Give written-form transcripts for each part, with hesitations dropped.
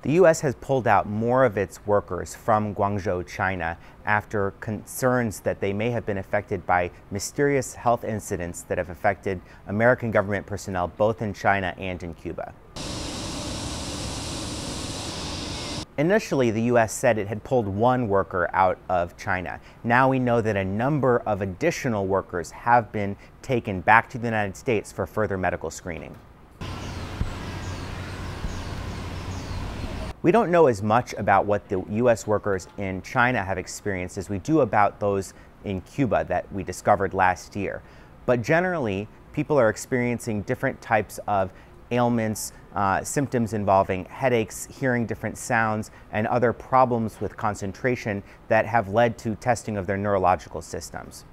The U.S. has pulled out more of its workers from Guangzhou, China, after concerns that they may have been affected by mysterious health incidents that have affected American government personnel both in China and in Cuba. Initially, the U.S. said it had pulled one worker out of China. Now we know that a number of additional workers have been taken back to the United States for further medical screening. We don't know as much about what the U.S. workers in China have experienced as we do about those in Cuba that we discovered last year. But generally, people are experiencing different types of ailments, symptoms involving headaches, hearing different sounds, and other problems with concentration that have led to testing of their neurological systems.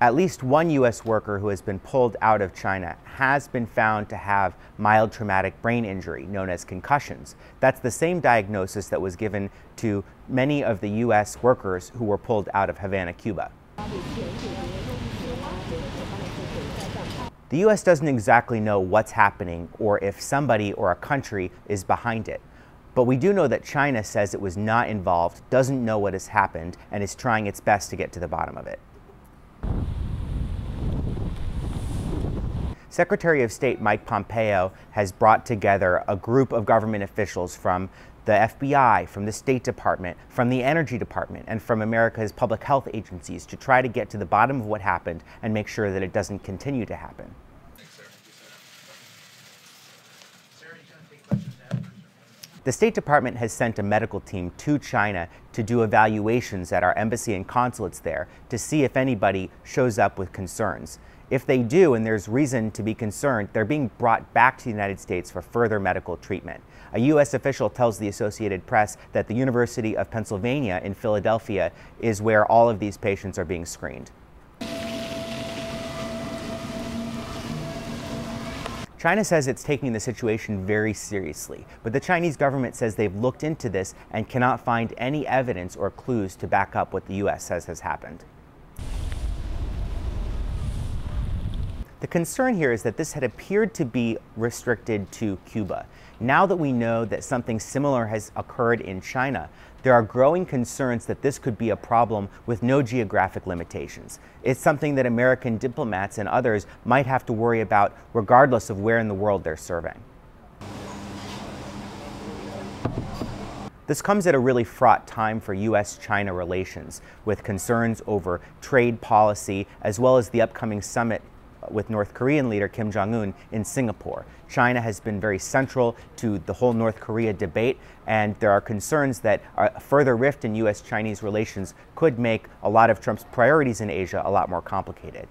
At least one U.S. worker who has been pulled out of China has been found to have mild traumatic brain injury, known as concussions. That's the same diagnosis that was given to many of the U.S. workers who were pulled out of Havana, Cuba. The U.S. doesn't exactly know what's happening or if somebody or a country is behind it. But we do know that China says it was not involved, doesn't know what has happened, and is trying its best to get to the bottom of it. Secretary of State Mike Pompeo has brought together a group of government officials from the FBI, from the State Department, from the Energy Department, and from America's public health agencies to try to get to the bottom of what happened and make sure that it doesn't continue to happen. The State Department has sent a medical team to China to do evaluations at our embassy and consulates there to see if anybody shows up with concerns. If they do and there's reason to be concerned, they're being brought back to the United States for further medical treatment. A U.S. official tells the Associated Press that the University of Pennsylvania in Philadelphia is where all of these patients are being screened. China says it's taking the situation very seriously, but the Chinese government says they've looked into this and cannot find any evidence or clues to back up what the U.S. says has happened. The concern here is that this had appeared to be restricted to Cuba. Now that we know that something similar has occurred in China, there are growing concerns that this could be a problem with no geographic limitations. It's something that American diplomats and others might have to worry about regardless of where in the world they're serving. This comes at a really fraught time for U.S.-China relations, with concerns over trade policy as well as the upcoming summit with North Korean leader Kim Jong-un in Singapore. China has been very central to the whole North Korea debate, and there are concerns that a further rift in U.S.-Chinese relations could make a lot of Trump's priorities in Asia a lot more complicated.